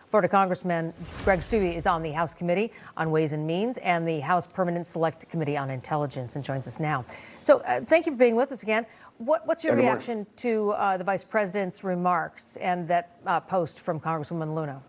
Florida Congressman Greg Steube is on the House Committee on Ways and Means and the House Permanent Select Committee on Intelligence and joins us now. So thank you for being with us again. What's your reaction to the Vice President's remarks and that post from Congresswoman Luna?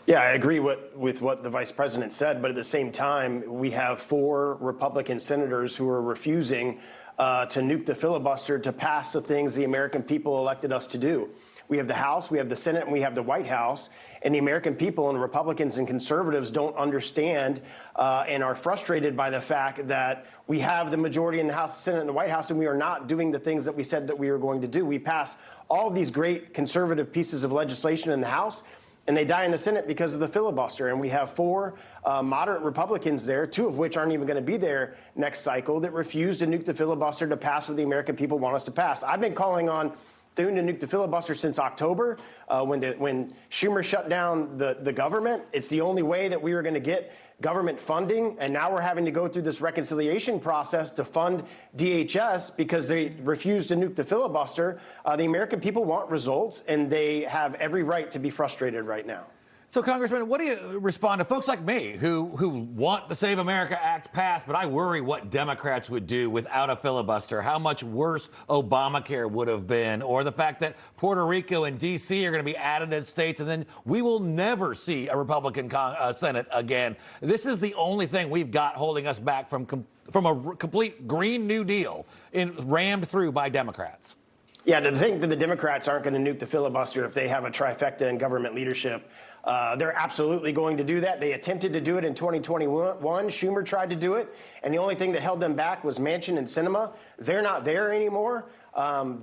Yeah, I agree with what the Vice President said, but at the same time, we have 4 Republican senators who are refusing to nuke the filibuster to pass the things the American people elected us to do. We have the House, we have the Senate, and we have the White House, and the American people and Republicans and conservatives don't understand and are frustrated by the fact that we have the majority in the House, Senate, and the White House, and we are not doing the things that we said that we were going to do. We pass all of these great conservative pieces of legislation in the House, and they die in the Senate because of the filibuster. And we have 4 moderate Republicans there, 2 of which aren't even going to be there next cycle, that refuse to nuke the filibuster to pass what the American people want us to pass. I've been calling on Thune to nuke the filibuster since October, when Schumer shut down the government. It's the only way that we were going to get government funding, and now we're having to go through this reconciliation process to fund DHS because they refuse to nuke the filibuster. The American people want results, and they have every right to be frustrated right now. So, Congressman, what do you respond to folks like me who want the Save America Act passed, but I worry what Democrats would do without a filibuster, how much worse Obamacare would have been, or the fact that Puerto Rico and D.C. are going to be added as states, and then we will never see a Republican Senate again. This is the only thing we've got holding us back from a complete Green New Deal rammed through by Democrats. Yeah, to think that the Democrats aren't going to nuke the filibuster if they have a trifecta in government leadership, they're absolutely going to do that. They attempted to do it in 2021. Schumer tried to do it, and the only thing that held them back was Manchin and Sinema. They're not there anymore.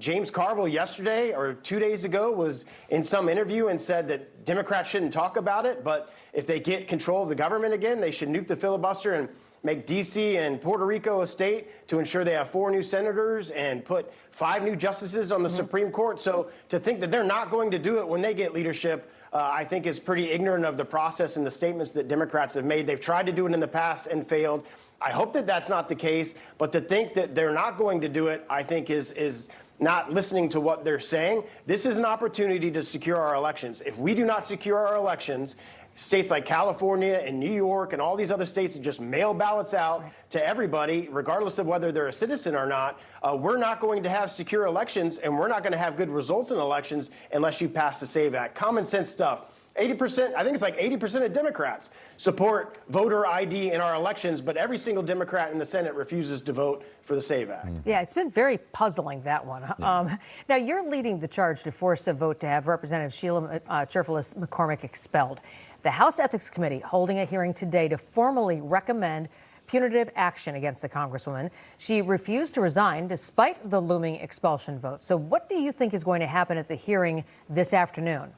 James Carville yesterday or 2 days ago was in some interview and said that Democrats shouldn't talk about it, but if they get control of the government again, they should nuke the filibuster and make D.C. and Puerto Rico a state to ensure they have 4 new senators and put 5 new justices on the Supreme Court. So to think that they're not going to do it when they get leadership, I think is pretty ignorant of the process and the statements that Democrats have made. They've tried to do it in the past and failed. I hope that that's not the case, but to think that they're not going to do it, I think is not listening to what they're saying. This is an opportunity to secure our elections. If we do not secure our elections, states like California and New York and all these other states that just mail ballots out to everybody, regardless of whether they're a citizen or not, we're not going to have secure elections, and we're not going to have good results in elections unless you pass the SAVE Act. Common sense stuff. 80%, I think it's like 80% of Democrats support voter ID in our elections, but every single Democrat in the Senate refuses to vote for the SAVE Act. Yeah, it's been very puzzling, that one. Yeah. Now, you're leading the charge to force a vote to have Representative Cherfilus-McCormick expelled. The House Ethics Committee holding a hearing today to formally recommend punitive action against the Congresswoman. She refused to resign despite the looming expulsion vote. So what do you think is going to happen at the hearing this afternoon?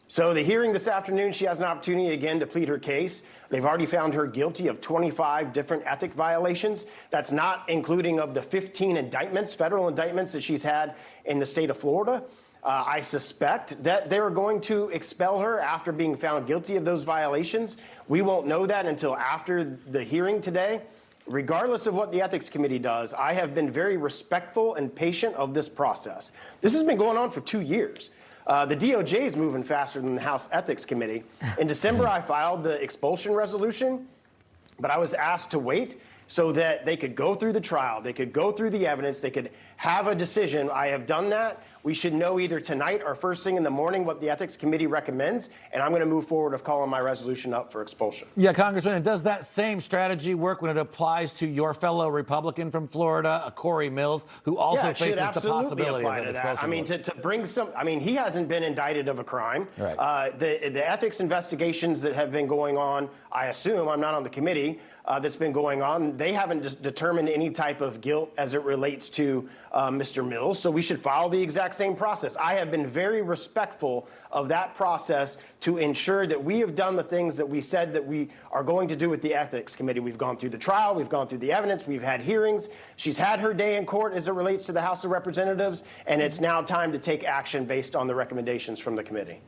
So the hearing this afternoon, she has an opportunity again to plead her case. They've already found her guilty of 25 different ethic violations. That's not including of the 15 indictments, federal indictments that she's had in the state of Florida. I suspect that they're going to expel her after being found guilty of those violations. We won't know that until after the hearing today. Regardless of what the Ethics Committee does, I have been very respectful and patient of this process. This has been going on for 2 years. The DOJ is moving faster than the House Ethics Committee. In December, I filed the expulsion resolution, but I was asked to wait so that they could go through the trial, they could go through the evidence, they could have a decision. I have done that. We should know either tonight or first thing in the morning what the Ethics Committee recommends, and I'm going to move forward of calling my resolution up for expulsion. Yeah, Congressman, and does that same strategy work when it applies to your fellow Republican from Florida, Corey Mills, who also faces the possibility of an expulsion? I mean, to bring some, I mean, he hasn't been indicted of a crime. Right. The ethics investigations that have been going on, I assume, I'm not on the committee, that's been going on, they haven't determined any type of guilt as it relates to Mr. Mills, so we should follow the exact same process. I have been very respectful of that process to ensure that we have done the things that we said that we are going to do with the Ethics Committee. We've gone through the trial, we've gone through the evidence, we've had hearings. She's had her day in court as it relates to the House of Representatives, and it's now time to take action based on the recommendations from the committee.